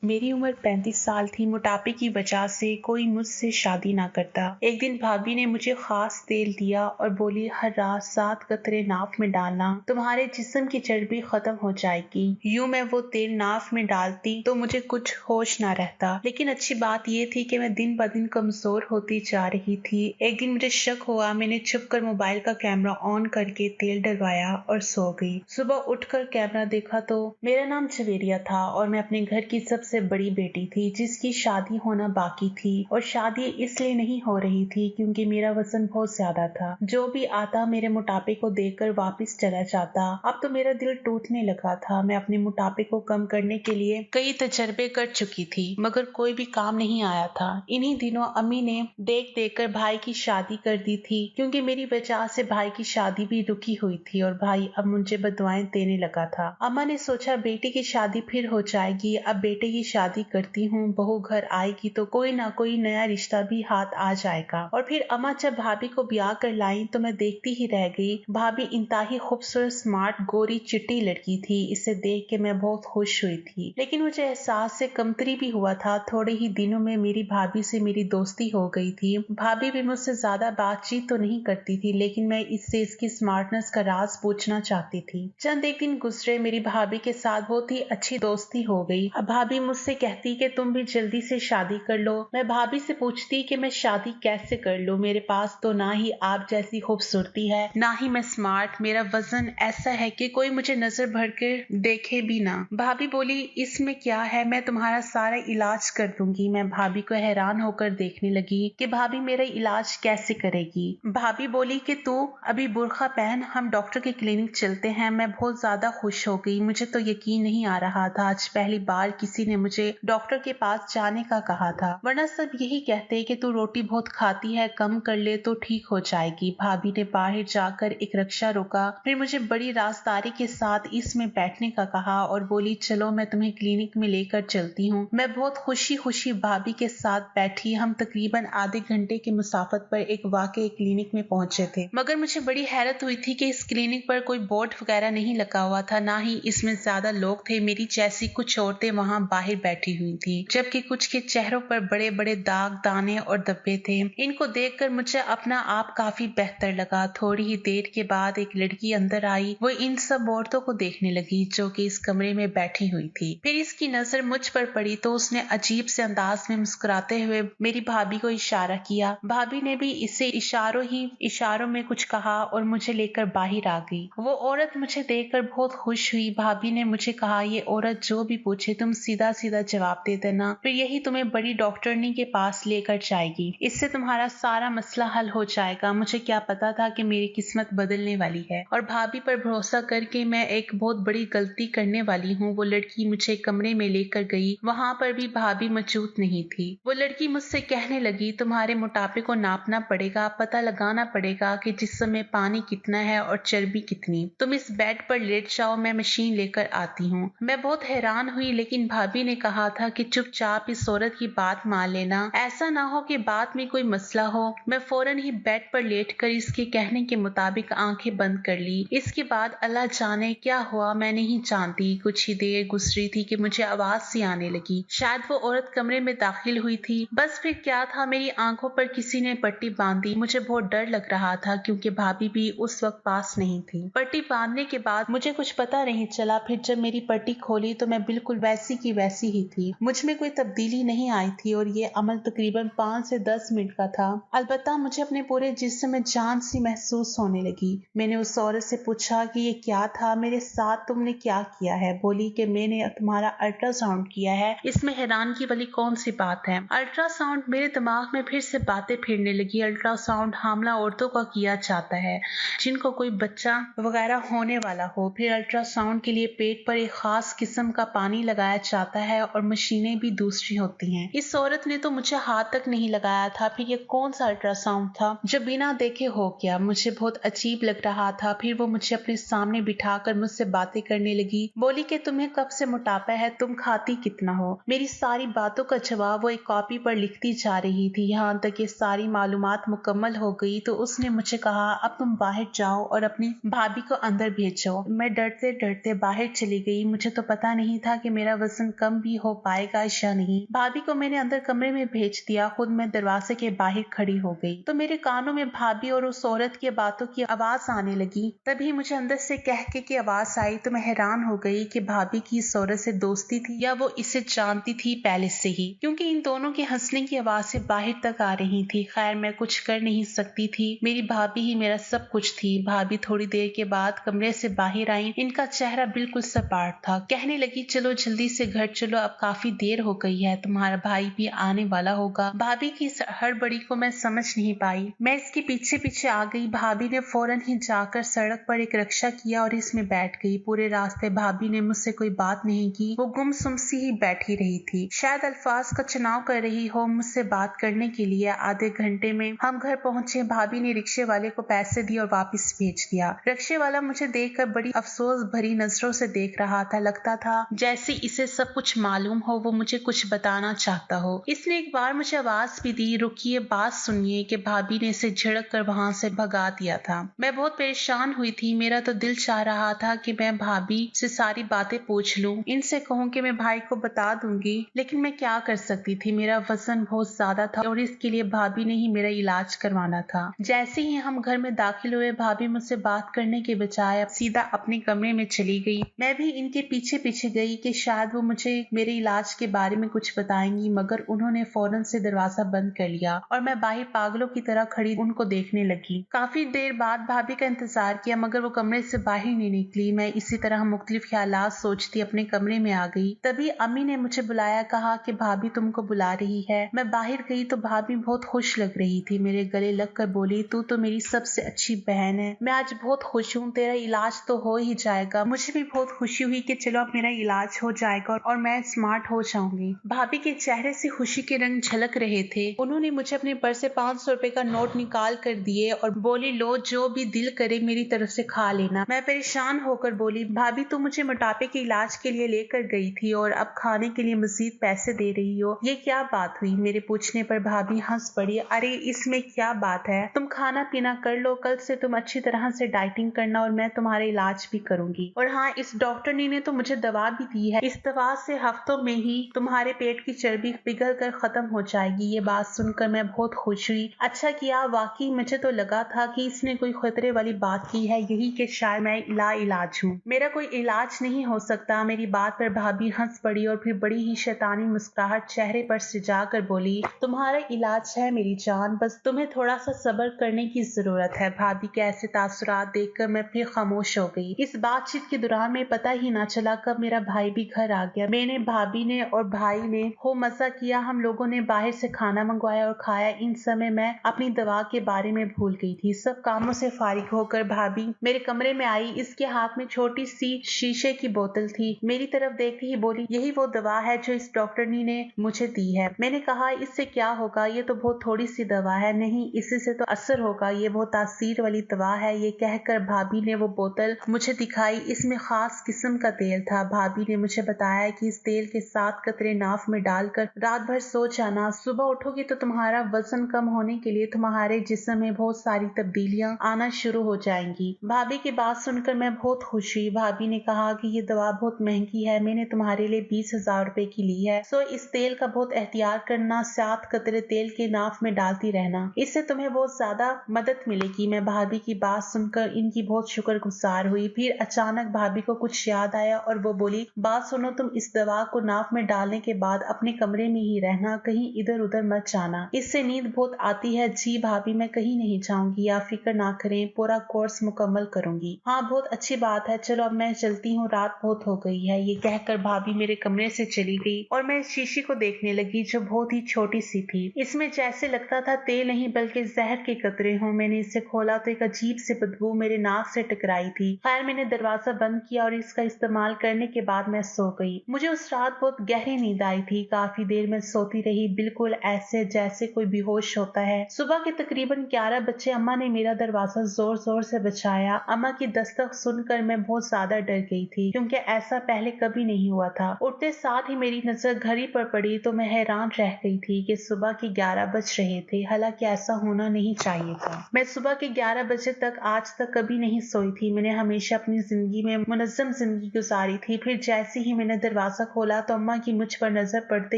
मेरी उम्र 35 साल थी। मोटापे की वजह से कोई मुझसे शादी ना करता। एक दिन भाभी ने मुझे खास तेल दिया और बोली, हर रात 7 कतरे नाक में डालना, तुम्हारे जिस्म की चर्बी खत्म हो जाएगी। यूं मैं वो तेल नाक में डालती तो मुझे कुछ होश ना रहता, लेकिन अच्छी बात ये थी कि मैं दिन ब दिन कमजोर होती जा रही थी। एक दिन मुझे शक हुआ, मैंने छुपकर मोबाइल का कैमरा ऑन करके तेल डलवाया और सो गई। सुबह उठकर कैमरा देखा तो मेरा नाम जवेरिया था और मैं अपने घर की सबसे बड़ी बेटी थी जिसकी शादी होना बाकी थी। और शादी इसलिए नहीं हो रही थी क्योंकि मेरा वजन बहुत ज्यादा था। जो भी आता मेरे मोटापे को देखकर वापस चला जाता। अब तो मेरा दिल टूटने लगा था। मैं अपने मोटापे को कम करने के लिए कई तजर्बे कर चुकी थी, मगर कोई भी काम नहीं आया था। इन्हीं दिनों अम्मी ने देख देख कर भाई की शादी कर दी थी, क्योंकि मेरी वजह से भाई की शादी भी रुकी हुई थी और भाई अब मुझे बदुआएं देने लगा था। अम्मा ने सोचा बेटी की शादी फिर हो जाएगी, अब बेटे की शादी करती हूँ, बहू घर आएगी तो कोई ना कोई नया रिश्ता भी हाथ आ जाएगा। और फिर अम्मा जब भाभी को ब्याह कर लाई तो मैं देखती ही रह गई। भाभी इंतहाई खूबसूरत, स्मार्ट, गोरी चिट्टी लड़की थी। इसे देख के मैं बहुत खुश हुई थी, लेकिन मुझे एहसास से कमतरी भी हुआ था। थोड़े ही दिनों में मेरी भाभी से मेरी दोस्ती हो गई थी। भाभी भी मुझसे ज्यादा बातचीत तो नहीं करती थी, लेकिन मैं इससे इसकी स्मार्टनेस का राज पूछना चाहती थी। चंद एक दिन गुजरे, मेरी भाभी के साथ बहुत ही अच्छी दोस्ती हो गई। अब भाभी मुझसे कहती कि तुम भी जल्दी से शादी कर लो। मैं भाभी से पूछती कि मैं शादी कैसे कर लूं, मेरे पास तो ना ही आप जैसी खूबसूरती है, ना ही मैं स्मार्ट। मेरा वजन ऐसा है कि कोई मुझे नजर भर कर देखे भी ना। भाभी बोली, इसमें क्या है, मैं तुम्हारा सारा इलाज कर दूंगी। मैं भाभी को हैरान होकर देखने लगी कि भाभी मेरा इलाज कैसे करेगी। भाभी बोली कि तू अभी बुर्खा पहन, हम डॉक्टर के क्लिनिक चलते हैं। मैं बहुत ज्यादा खुश हो गई। मुझे तो यकीन नहीं आ रहा था, आज पहली बार किसी ने मुझे डॉक्टर के पास जाने का कहा था, वरना सब यही कहते कि तू रोटी बहुत खाती है, कम कर ले तो ठीक हो जाएगी। भाभी ने बाहर जाकर एक रिक्शा रोका, फिर मुझे बड़ी राजदारी के साथ इसमें बैठने का कहा और बोली, चलो मैं तुम्हें क्लिनिक में लेकर चलती हूँ। मैं बहुत खुशी खुशी भाभी के साथ बैठी। हम तकरीबन आधे घंटे की मुसाफत पर एक वाकई क्लिनिक में पहुंचे थे, मगर मुझे बड़ी हैरत हुई थी कि इस क्लिनिक पर कोई बोर्ड वगैरह नहीं लगा हुआ था, ना ही इसमें ज्यादा लोग थे। मेरी जैसी कुछ औरतें वहां बाहर बैठी हुई थी, जबकि कुछ के चेहरों पर बड़े बड़े दाग, दाने और धब्बे थे। इनको देखकर मुझे अपना आप काफी बेहतर लगा। थोड़ी ही देर के बाद एक लड़की अंदर आई। वो इन सब औरतों को देखने लगी जो कि इस कमरे में बैठी हुई थी। फिर इसकी नजर मुझ पर पड़ी तो उसने अजीब से अंदाज में मुस्कुराते हुए मेरी भाभी को इशारा किया। भाभी ने भी इसे इशारों में कुछ कहा और मुझे लेकर बाहर आ गई। वो औरत मुझे देखकर बहुत खुश हुई। भाभी ने मुझे कहा, ये औरत जो भी पूछे तुम सीधा सीधा जवाब दे देना, फिर यही तुम्हें बड़ी डॉक्टरनी के पास लेकर जाएगी। इससे तुम्हारा सारा मसला हल हो जाएगा। मुझे क्या पता था कि मेरी किस्मत बदलने वाली है और भाभी पर भरोसा करके मैं एक बहुत बड़ी गलती करने वाली हूँ। वो लड़की मुझे कमरे में लेकर गई। वहां पर भी भाभी मौजूद नहीं थी। वो लड़की मुझसे कहने लगी, तुम्हारे मोटापे को नापना पड़ेगा, पता लगाना पड़ेगा कि जिस्म में पानी कितना है और चर्बी कितनी। तुम इस बेड पर लेट जाओ, मैं मशीन लेकर आती हूँ। मैं बहुत हैरान हुई, लेकिन भाभी ने कहा था कि चुपचाप इस औरत की बात मान लेना, ऐसा ना हो कि बाद में कोई मसला हो। मैं फौरन ही बेड पर लेटकर इसके कहने के मुताबिक आंखें बंद कर ली। इसके बाद अल्लाह जाने क्या हुआ, मैं नहीं जानती। कुछ ही देर गुजरी थी कि मुझे आवाज सी आने लगी। शायद वो औरत कमरे में दाखिल हुई थी। बस फिर क्या था, मेरी आंखों पर किसी ने पट्टी बांधी। मुझे बहुत डर लग रहा था क्योंकि भाभी भी उस वक्त पास नहीं थी। पट्टी बांधने के बाद मुझे कुछ पता नहीं चला। फिर जब मेरी पट्टी खोली तो मैं बिल्कुल वैसी की वैसी ही थी। मुझ में कोई तब्दीली नहीं आई थी और ये अमल तकरीबन 5 से 10 मिनट का था। अलबत्ता मुझे अपने पूरे जिस्म में जान सी महसूस होने लगी। मैंने उस औरत से पूछा कि ये क्या था, मेरे साथ तुमने क्या किया है। बोली कि मैंने तुम्हारा अल्ट्रासाउंड किया है। इसमें हैरानगी वाली कौन सी बात है। अल्ट्रासाउंड, मेरे दिमाग में फिर से बातें फिरने लगी। अल्ट्रासाउंड हामला औरतों का किया जाता है जिनको कोई बच्चा वगैरह होने वाला हो। फिर अल्ट्रासाउंड के लिए पेट पर एक खास किस्म का पानी लगाया जाता है और मशीनें भी दूसरी होती हैं। इस औरत ने तो मुझे हाथ तक नहीं लगाया था। फिर ये कौन सा अल्ट्रासाउंड था जो बिना देखे हो गया। मुझे बहुत अजीब लग रहा था। फिर वो मुझे अपने सामने बिठाकर मुझसे बातें करने लगी। बोली कि तुम्हें कब से मोटापा है, तुम खाती कितना हो। मेरी सारी बातों का जवाब वो एक कॉपी पर लिखती जा रही थी। यहाँ तक ये सारी मालूमात मुकम्मल हो गई तो उसने मुझे कहा, अब तुम बाहर जाओ और अपनी भाभी को अंदर भेजो। मैं डरते डरते बाहर चली गई। मुझे तो पता नहीं था कि मेरा वजन कम कम भी हो पाएगा या नहीं। भाभी को मैंने अंदर कमरे में भेज दिया, खुद मैं दरवाजे के बाहर खड़ी हो गई तो मेरे कानों में भाभी और उस औरत की बातों की आवाज आने लगी। तभी मुझे अंदर से कह के की आवाज आई तो मैं हैरान हो गई कि भाभी की इस औरत से दोस्ती थी या वो इसे जानती थी पहले से ही, क्योंकि इन दोनों के हंसने की आवाजें बाहर तक आ रही थी। खैर मैं कुछ कर नहीं सकती थी, मेरी भाभी ही मेरा सब कुछ थी। भाभी थोड़ी देर के बाद कमरे से बाहर आई, इनका चेहरा बिल्कुल सपाट था। कहने लगी चलो जल्दी से घर चलो, अब काफी देर हो गई है, तुम्हारा भाई भी आने वाला होगा। भाभी की इस हड़बड़ी को मैं समझ नहीं पाई, मैं इसके पीछे पीछे आ गई। भाभी ने फौरन ही जाकर सड़क पर एक रिक्शा किया और इसमें बैठ गई। पूरे रास्ते भाभी ने मुझसे कोई बात नहीं की, वो गुमसुम सी ही बैठी रही थी, शायद अल्फाज का चुनाव कर रही हो मुझसे बात करने के लिए। आधे घंटे में हम घर पहुंचे। भाभी ने रिक्शे वाले को पैसे दिए और वापस भेज दिया। रिक्शे वाला मुझे देखकर बड़ी अफसोस भरी नजरों से देख रहा था, लगता था जैसे इसे सब कुछ मालूम हो, वो मुझे कुछ बताना चाहता हो। इसने एक बार मुझे आवाज भी दी, रुकिए बात सुनिए, कि भाभी ने इसे झिड़क कर वहां से भगा दिया था। मैं बहुत परेशान हुई थी, मेरा तो दिल चाह रहा था कि मैं भाभी से सारी बातें पूछ लूं, इनसे कहूं कि मैं भाई को बता दूंगी, लेकिन मैं क्या कर सकती थी, मेरा वजन बहुत ज्यादा था और इसके लिए भाभी ने ही मेरा इलाज करवाना था। जैसे ही हम घर में दाखिल हुए, भाभी मुझसे बात करने के बजाय सीधा अपने कमरे में चली गई। मैं भी इनके पीछे पीछे गई कि शायद वो मुझे मेरे इलाज के बारे में कुछ बताएंगी, मगर उन्होंने फौरन से दरवाजा बंद कर लिया और मैं बाहर पागलों की तरह खड़ी उनको देखने लगी। काफी देर बाद भाभी का इंतजार किया, मगर वो कमरे से बाहर नहीं निकली। मैं इसी तरह मुख्तलिफ ख्यालात सोचती अपने कमरे में आ गई। तभी अम्मी ने मुझे बुलाया, कहा कि भाभी तुमको बुला रही है। मैं बाहर गई तो भाभी बहुत खुश लग रही थी, मेरे गले लग कर बोली तू तो मेरी सबसे अच्छी बहन है, मैं आज बहुत खुश हूँ, तेरा इलाज तो हो ही जाएगा। मुझे भी बहुत खुशी हुई कि चलो अब मेरा इलाज हो जाएगा और मैं स्मार्ट हो जाऊंगी। भाभी के चेहरे से खुशी के रंग झलक रहे थे। उन्होंने मुझे अपने पर्स से 500 रुपए का नोट निकाल कर दिए और बोली लो जो भी दिल करे मेरी तरफ से खा लेना। मैं परेशान होकर बोली भाभी तुम मुझे मोटापे के इलाज के लिए लेकर गई थी और अब खाने के लिए मजीद पैसे दे रही हो, ये क्या बात हुई? मेरे पूछने पर भाभी हंस पड़ी, अरे इसमें क्या बात है, तुम खाना पीना कर लो, कल से तुम अच्छी तरह से डाइटिंग करना और मैं तुम्हारा इलाज भी करूंगी। और हाँ, इस डॉक्टर ने तो मुझे दवा भी दी है, इस दवा से हफ्तों में ही तुम्हारे पेट की चर्बी पिघल कर खत्म हो जाएगी। ये बात सुनकर मैं बहुत खुश हुई। अच्छा किया, वाकई मुझे तो लगा था कि इसने कोई खतरे वाली बात की है, यही कि शायद मैं इलाज हूँ, मेरा कोई इलाज नहीं हो सकता। मेरी बात पर भाभी हंस पड़ी और फिर बड़ी ही शैतानी मुस्कुराहट चेहरे पर सजा कर बोली तुम्हारा इलाज है मेरी जान, बस तुम्हें थोड़ा सा सब्र करने की जरूरत है। भाभी के ऐसे तासुरात देखकर मैं फिर खामोश हो गई। इस बातचीत के दौरान में पता ही ना चला कब मेरा भाई भी घर आ गया। मैंने, भाभी ने और भाई ने खूब मजा किया। हम लोगों ने बाहर से खाना मंगवाया और खाया। इन समय मैं अपनी दवा के बारे में भूल गई थी। सब कामों से फारिग होकर भाभी मेरे कमरे में आई। इसके हाथ में छोटी सी शीशे की बोतल थी। मेरी तरफ देखते ही बोली यही वो दवा है जो इस डॉक्टरनी ने मुझे दी है। मैंने कहा इससे क्या होगा, ये तो बहुत थोड़ी सी दवा है। नहीं, इसी से तो असर होगा, ये बहुत तासीर वाली दवा है। ये कहकर भाभी ने वो बोतल मुझे दिखाई। इसमें खास किस्म का तेल था। भाभी ने मुझे बताया कि इस तेल के 7 कतरे नाक में डालकर रात भर सो जाना, सुबह उठोगी तो तुम्हारा वजन कम होने के लिए तुम्हारे जिस्म में बहुत सारी तब्दीलियां आना शुरू हो जाएंगी। भाभी की बात सुनकर मैं बहुत खुश हुई। भाभी ने कहा कि ये दवा बहुत महंगी है, मैंने तुम्हारे लिए 20,000 रुपए की ली है, सो इस तेल का बहुत एहतियात करना, 7 कतरे तेल के नाक में डालती रहना, इससे तुम्हें बहुत ज्यादा मदद मिलेगी। मैं भाभी की बात सुनकर इनकी बहुत शुक्रगुजार हुई। फिर अचानक भाभी को कुछ याद आया और वो बोली बात सुनो, तुम इस दवा को नाक में डालने के बाद अपने कमरे में ही रहना, कहीं इधर उधर मत जाना, इससे नींद बहुत आती है। जी भाभी, मैं कहीं नहीं जाऊंगी, आप फिक्र ना करें, पूरा कोर्स मुकम्मल करूंगी। हाँ, बहुत अच्छी बात है, चलो अब मैं चलती हूँ, रात बहुत हो गई है। ये कहकर भाभी मेरे कमरे से चली गई और मैं शीशी को देखने लगी जो बहुत ही छोटी सी थी। इसमें जैसे लगता था तेल नहीं बल्कि जहर के कतरे हों। मैंने इसे खोला तो एक अजीब सी बदबू मेरे नाक से टकराई थी। खैर मैंने दरवाजा बंद किया और इसका इस्तेमाल करने के बाद मैं सो गई। मुझे उस रात बहुत गहरी नींद आई थी। काफी देर में सोती रही, बिल्कुल ऐसे जैसे कोई बेहोश होता है। सुबह के तकरीबन 11 बजे अम्मा ने मेरा दरवाजा जोर जोर से बजाया। अम्मा की दस्तक सुनकर मैं बहुत ज्यादा डर गई थी, क्योंकि ऐसा पहले कभी नहीं हुआ था। उठते साथ ही मेरी नजर घड़ी पर पड़ी तो मैं हैरान रह गई थी कि सुबह के 11 बज रहे थे, हालांकि ऐसा होना नहीं चाहिए था। मैं सुबह के 11 बजे तक आज तक कभी नहीं सोई थी। मैंने हमेशा अपनी जिंदगी में मुनज़्ज़म जिंदगी गुजारी थी। फिर जैसे ही मैंने दरवाजा दरवाजा खोला तो अम्मा की मुझ पर नजर पड़ते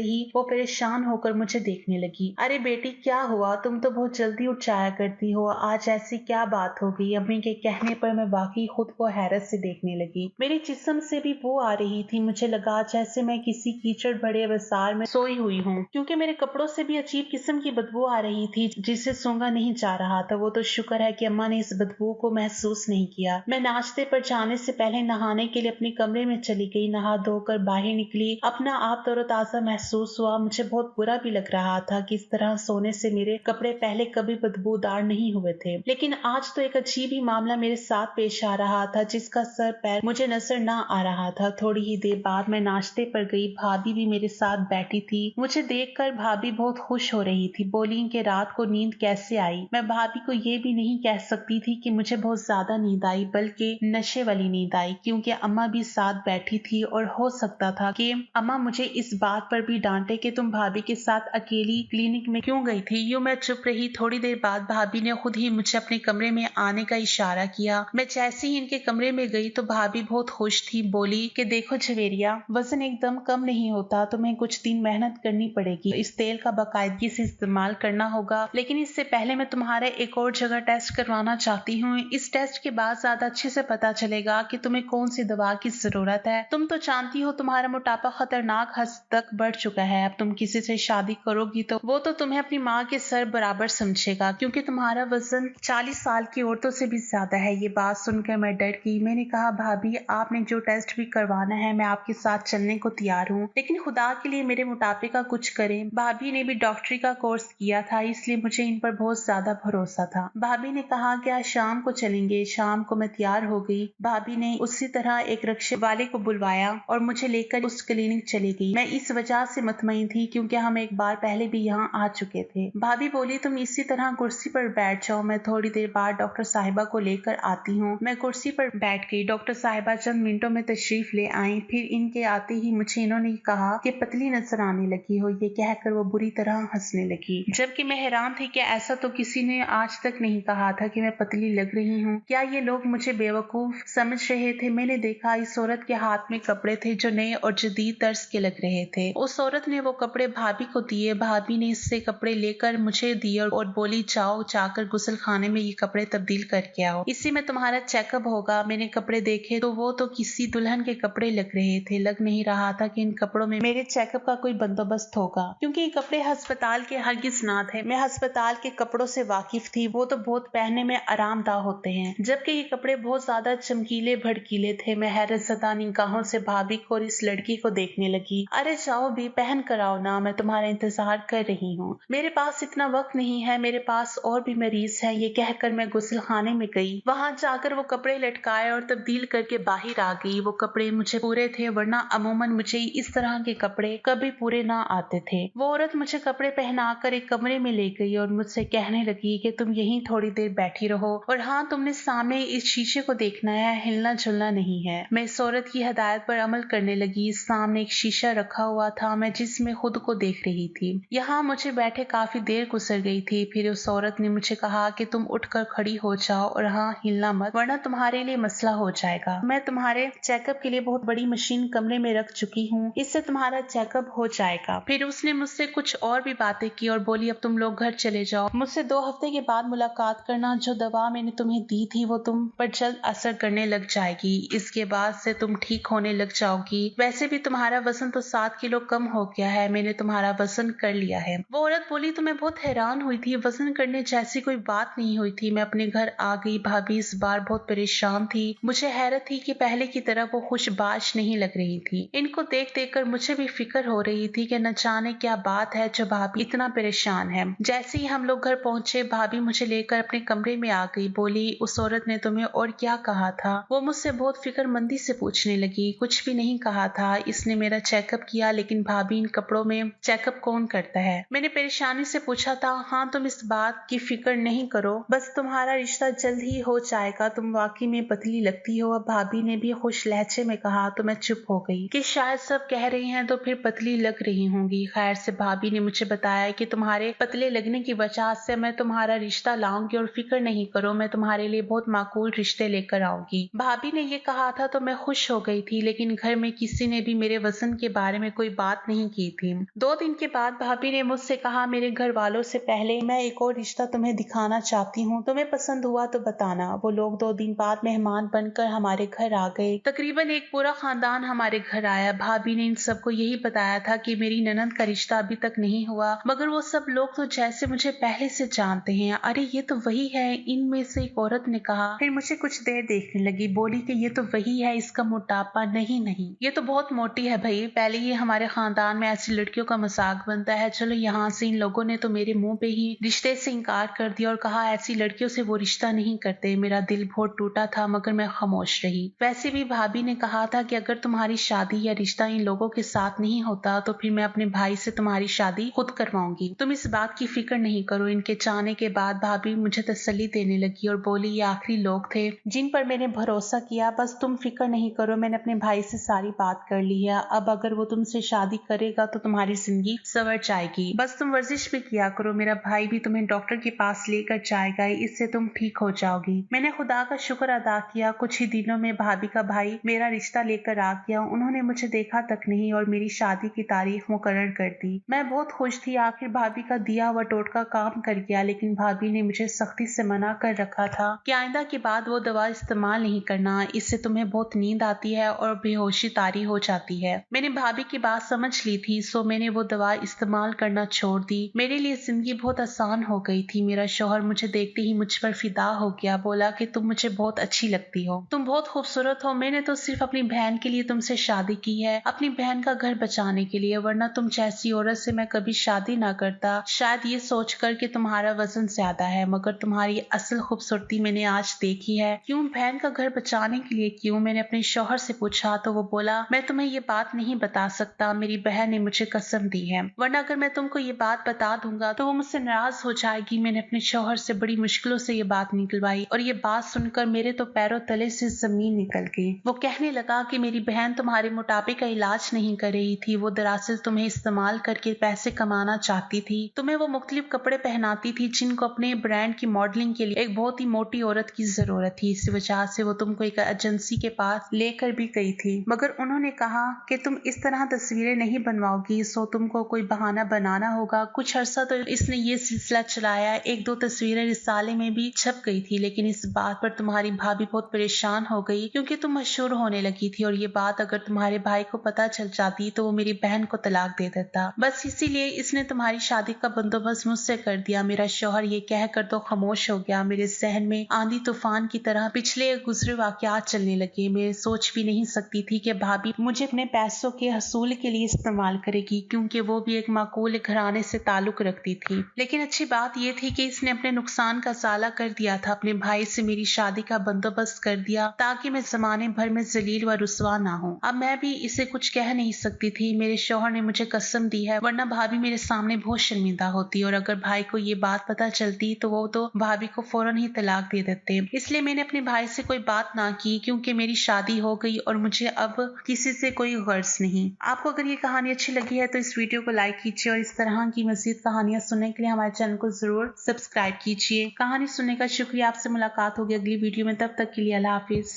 ही वो परेशान होकर मुझे देखने लगी। अरे बेटी क्या हुआ, तुम तो बहुत जल्दी उठ जाया करती हो, आज ऐसी क्या बात हो गई? अम्मी के कहने पर मैं वाकई खुद को हैरत से देखने लगी। मेरे जिस्म से भी बू आ रही थी, मुझे लगा जैसे मैं किसी कीचड़ भरे बसार में सोई हुई हूँ, क्योंकि मेरे कपड़ों से भी अजीब किस्म की बदबू आ रही थी जिसे सूंघा नहीं जा रहा था। वो तो शुक्र है कि अम्मा ने इस बदबू को महसूस नहीं किया। मैं नाश्ते पर जाने से पहले नहाने के लिए अपने कमरे में चली गई, नहा धोकर बाहर निकली। अपना आप तरोताजा महसूस हुआ। मुझे बहुत बुरा भी लग रहा था कि इस तरह सोने से मेरे कपड़े पहले कभी बदबूदार नहीं हुए थे, लेकिन आज तो एक अजीब ही मामला मेरे साथ पेश आ रहा था जिसका सर पैर मुझे नजर न आ रहा था। थोड़ी ही देर बाद मैं नाश्ते पर गई, भाभी भी मेरे साथ बैठी थी। मुझे देखकर भाभी बहुत खुश हो रही थी, बोली कि रात को नींद कैसे आई। मैं भाभी को ये भी नहीं कह सकती थी कि मुझे बहुत ज्यादा नींद आई, बल्कि नशे वाली नींद आई, क्योंकि अम्मा भी साथ बैठी थी और हो सकता था कि अम्मा मुझे इस बात पर भी डांटे कि तुम भाभी के साथ अकेली क्लिनिक में क्यों गई थी। यूं मैं चुप रही। थोड़ी देर बाद भाभी ने खुद ही मुझे अपने कमरे में आने का इशारा किया। मैं जैसे ही इनके कमरे में गई तो भाभी बहुत खुश थी, बोली कि देखो झवेरिया, वजन एकदम कम नहीं होता, तुम्हें कुछ दिन मेहनत करनी पड़ेगी, इस तेल का बाकायदगी से इस्तेमाल करना होगा, लेकिन इससे पहले मैं तुम्हारा एक और जगह टेस्ट करवाना चाहती हूँ। इस टेस्ट के बाद ज्यादा अच्छे से पता चलेगा कि तुम्हें कौन सी दवा की जरूरत है। तुम तो जानती हो तुम्हारा मोटापा खतरनाक हद तक बढ़ चुका है। अब तुम किसी से शादी करोगी तो वो तो तुम्हें अपनी माँ के सर बराबर समझेगा, क्योंकि तुम्हारा वजन 40 साल की औरतों से भी ज्यादा है। ये बात सुनकर मैं डर गई। मैंने कहा भाभी, आपने जो टेस्ट भी करवाना है मैं आपके साथ चलने को तैयार हूँ, लेकिन खुदा के लिए मेरे मोटापे का कुछ करें। भाभी ने भी डॉक्टरी का कोर्स किया था, इसलिए मुझे इन पर बहुत ज्यादा भरोसा था। भाभी ने कहा कि आज शाम को चलेंगे। शाम को मैं तैयार हो गई। भाभी ने उसी तरह एक रिक्शे वाले को बुलवाया और मुझे लेकर उस क्लिनिक चली गई। मैं इस वजह से मुतमईन थी क्योंकि हम एक बार पहले भी यहाँ आ चुके थे। भाभी बोली तुम इसी तरह कुर्सी पर बैठ जाओ, मैं थोड़ी देर बाद डॉक्टर साहिबा को लेकर आती हूँ। मैं कुर्सी पर बैठ गई। डॉक्टर साहिबा चंद मिनटों में तशरीफ ले आई। फिर इनके आते ही मुझे इन्होंने कहा कि पतली नजर आने लगी हो। ये कहकर वो बुरी तरह हंसने लगी, जबकि मैं हैरान थी कि ऐसा तो किसी ने आज तक नहीं कहा था कि मैं पतली लग रही हूँ। क्या ये लोग मुझे बेवकूफ समझ रहे थे? मैंने देखा इस औरत के हाथ में कपड़े थे जो नए और जदीद तर्ज के लग रहे थे। उस औरत ने वो कपड़े भाभी को दिए। भाभी ने इससे कपड़े लेकर मुझे दिए और बोली जाओ जाकर गुसल खाने में ये कपड़े तब्दील करके आओ, इसी में तुम्हारा चेकअप होगा। मैंने कपड़े देखे तो वो तो किसी दुल्हन के कपड़े लग रहे थे। लग नहीं रहा था कि इन कपड़ों में मेरे चेकअप का कोई बंदोबस्त होगा, क्योंकि ये कपड़े अस्पताल के हरगिज ना थे। मैं अस्पताल के कपड़ों से वाकिफ थी, वो तो बहुत पहनने में आरामदाह होते हैं, जबकि ये कपड़े बहुत ज्यादा चमकीले भड़कीले थे। मैं हैरत ज़दा निगाहों से भाभी को और इस लड़की को देखने लगी। अरे जाओ भी, पहन कर आओ ना, मैं तुम्हारा इंतजार कर रही हूँ। मेरे पास इतना वक्त नहीं है, मेरे पास और भी मरीज हैं। ये कहकर मैं गुस्ल खाने में गई। वहां जाकर वो कपड़े लटकाए और तब्दील करके बाहर आ गई। वो कपड़े मुझे पूरे थे, वरना अमूमन मुझे इस तरह के कपड़े कभी पूरे ना आते थे। वो औरत मुझे कपड़े पहनाकर एक कमरे में ले गई और मुझसे कहने लगी कि तुम यहीं थोड़ी देर बैठी रहो, और हाँ, तुमने सामने इस शीशे को देखना है, हिलना जुलना नहीं है। मैं इस औरत की हदायत पर अमल करने लगी। सामने एक शीशा रखा हुआ था, मैं जिसमें खुद को देख रही थी। यहाँ मुझे बैठे काफी देर गुजर गई थी। फिर उस औरत ने मुझे कहा कि तुम उठकर खड़ी हो जाओ और हाँ, हिलना मत, वरना तुम्हारे लिए मसला हो जाएगा। मैं तुम्हारे चेकअप के लिए बहुत बड़ी मशीन कमरे में रख चुकी हूँ, इससे तुम्हारा चेकअप हो जाएगा। फिर उसने मुझसे कुछ और भी बातें की और बोली अब तुम लोग घर चले जाओ, मुझसे 2 हफ्ते के बाद मुलाकात करना। जो दवा मैंने तुम्हें दी थी वो तुम पर जल्द असर करने लग जाएगी। इसके बाद से तुम ठीक होने लग जाओगी। वैसे भी तुम्हारा वजन तो 7 किलो कम हो गया है, मैंने तुम्हारा वजन कर लिया है। वो औरत बोली तो मैं बहुत हैरान हुई थी, वजन करने जैसी कोई बात नहीं हुई थी। मैं अपने घर आ गई। भाभी इस बार बहुत परेशान थी। मुझे हैरत थी कि पहले की तरह वो खुशबाश नहीं लग रही थी। इनको देख देख कर मुझे भी फिक्र हो रही थी कि न जाने क्या बात है जो भाभी इतना परेशान है। जैसे ही हम लोग घर पहुंचे, भाभी मुझे लेकर अपने कमरे में आ गई। बोली उस औरत ने तुम्हें और क्या कहा था? वो मुझसे बहुत फिक्रमंदी से पूछने लगी। कुछ भी नहीं कहा था, इसने मेरा चेकअप किया, लेकिन भाभी इन कपड़ों में चेकअप कौन करता है? मैंने परेशानी से पूछा था। हाँ, तुम इस बात की फिक्र नहीं करो, बस तुम्हारा रिश्ता जल्द ही हो जाएगा। तुम वाकई में पतली लगती हो। अब भाभी ने भी खुश लहजे में कहा तो मैं चुप हो गई कि शायद सब कह रही हैं तो फिर पतली लग रही होंगी। खैर से भाभी ने मुझे बताया कि तुम्हारे पतले लगने की वजह से मैं तुम्हारा रिश्ता लाऊंगी और फिक्र नहीं करो, मैं तुम्हारे लिए बहुत माकूल रिश्ते लेकर आऊंगी। भाभी ने ये कहा था तो मैं खुश हो गई थी, लेकिन घर में किसी ने भी मेरे वजन के बारे में कोई बात नहीं की थी। 2 दिन के बाद भाभी ने मुझसे कहा, मेरे घर वालों से पहले मैं एक और रिश्ता तुम्हें दिखाना चाहती हूँ, तुम्हें पसंद हुआ तो बताना। वो लोग 2 दिन बाद मेहमान बनकर हमारे घर आ गए। तकरीबन एक पूरा खानदान हमारे घर आया। भाभी ने इन सबको यही बताया था कि मेरी ननद का रिश्ता अभी तक नहीं हुआ, मगर वो सब लोग तो जैसे मुझे पहले से जानते हैं। अरे ये तो वही है, इनमें से एक औरत ने कहा। फिर मुझे कुछ देर देखने लगी, बोली कि ये तो वही है, इसका मोटापा नहीं, ये तो बहुत मोटी है भाई। पहले ही हमारे खानदान में ऐसी लड़कियों का मजाक बनता है। चलो यहाँ से। इन लोगों ने तो मेरे मुंह पे ही रिश्ते से इनकार कर दिया और कहा ऐसी लड़कियों से वो रिश्ता नहीं करते। मेरा दिल बहुत टूटा था, मगर मैं खामोश रही। वैसे भी भाभी ने कहा था कि अगर तुम्हारी शादी या रिश्ता इन लोगों के साथ नहीं होता तो फिर मैं अपने भाई से तुम्हारी शादी खुद करवाऊंगी। तुम इस बात की फिक्र नहीं करो। इनके जाने के बाद भाभी मुझे तसल्ली देने लगी और बोली, ये आखिरी लोग थे जिन पर मैंने भरोसा किया। बस तुम फिक्र नहीं करो, मैंने अपने भाई से सारी बात कर ली है। अब अगर वो तुमसे शादी करेगा तो तुम्हारी जिंदगी संवर जाएगी। बस तुम वर्जिश भी किया करो, मेरा भाई भी तुम्हें डॉक्टर के पास लेकर जाएगा, इससे तुम ठीक हो जाओगी। मैंने खुदा का शुक्र अदा किया। कुछ ही दिनों में भाभी का भाई मेरा रिश्ता लेकर आ गया। उन्होंने मुझे देखा तक नहीं और मेरी शादी की तारीख मुकर्रर कर दी। मैं बहुत खुश थी। आखिर भाभी का दिया हुआ टोटका काम कर गया, लेकिन भाभी ने मुझे सख्ती से मना कर रखा था कि आइंदा के बाद वो दवा इस्तेमाल नहीं करना, इससे तुम्हें बहुत नींद आती है और बेहोशी तारी हो जाती है। मैंने भाभी की बात समझ ली थी, सो मैंने वो दवा इस्तेमाल करना छोड़ दी। मेरे लिए जिंदगी बहुत आसान हो गई थी। मेरा शौहर मुझे देखते ही मुझ पर फिदा हो गया। बोला कि तुम मुझे बहुत अच्छी लगती हो, तुम बहुत खूबसूरत हो। मैंने तो सिर्फ अपनी बहन के लिए तुमसे शादी की है, अपनी बहन का घर बचाने के लिए, वरना तुम जैसी औरत से मैं कभी शादी ना करता। शायद ये सोचकर कि तुम्हारा वजन ज्यादा है, मगर तुम्हारी असल खूबसूरती मैंने आज देखी है। क्यों? बहन का घर बचाने के लिए क्यों? मैंने अपने शौहर से पूछा तो वो बोला, मैं तुम्हें ये बात नहीं बता सकता, मेरी बहन ने मुझे कसम दी है, वरना अगर मैं तुमको ये बात बता दूंगा तो वो मुझसे नाराज हो जाएगी। मैंने अपने शौहर से बड़ी मुश्किलों से ये बात निकलवाई और ये बात सुनकर मेरे तो पैरों तले से जमीन निकल गई। वो कहने लगा कि मेरी बहन तुम्हारे मोटापे का इलाज नहीं कर रही थी, वो दरअसल तुम्हें इस्तेमाल करके पैसे कमाना चाहती थी। तुम्हें वो मुख्तलिफ कपड़े पहनाती थी जिनको अपने ब्रांड की मॉडलिंग के लिए एक बहुत ही मोटी औरत की जरूरत थी। इस वजह से वो तुमको एक एजेंसी के पास लेकर भी गई थी, मगर उन्होंने कहा कि तुम इस तरह तस्वीरें नहीं बनवाओगी, सो तुमको कोई बहाना बनाना होगा। कुछ अर्सा तो इसने ये सिलसिला चलाया, 1-2 तस्वीरें रिसाले में भी छप गई थी, लेकिन इस बात पर तुम्हारी भाभी बहुत परेशान हो गई क्योंकि तुम मशहूर होने लगी थी और ये बात अगर तुम्हारे भाई को पता चल जाती तो वो मेरी बहन को तलाक दे देता। बस इसीलिए इसने तुम्हारी शादी का बंदोबस्त मुझसे कर दिया। मेरा शौहर ये कहकर तो खामोश हो गया। मेरे जहन में आंधी तूफान की तरह पिछले गुजरे वाकयात चलने लगे। मैं सोच भी नहीं सकती थी कि भाभी मुझे अपने पैसों के हसूल के लिए इस्तेमाल करेगी, क्योंकि वो भी एक माकूल घराने से ताल्लुक रखती थी। लेकिन अच्छी बात यह थी कि इसने अपने नुकसान का साला कर दिया था। अपने भाई से मेरी शादी का बंदोबस्त कर दिया ताकि मैं जमाने भर में जलील व रुसवा ना हूँ। अब मैं भी इसे कुछ कह नहीं सकती थी। मेरे शौहर ने मुझे कसम दी है, वरना भाभी मेरे सामने बहुत शर्मिंदा होती और अगर भाई को ये बात पता चलती तो वो तो भाभी को फौरन ही तलाक दे देते। इसलिए मैंने अपने भाई से कोई बात ना की, क्योंकि मेरी शादी हो गई और मुझे अब किसी से कोई गर्ज नहीं। आपको अगर ये कहानी अच्छी लगी है तो इस वीडियो को लाइक कीजिए और इस तरह की मजीद कहानियां सुनने के लिए हमारे चैनल को जरूर सब्सक्राइब कीजिए। कहानी सुनने का शुक्रिया। आपसे मुलाकात होगी अगली वीडियो में, तब तक के लिए अल्लाह हाफिज।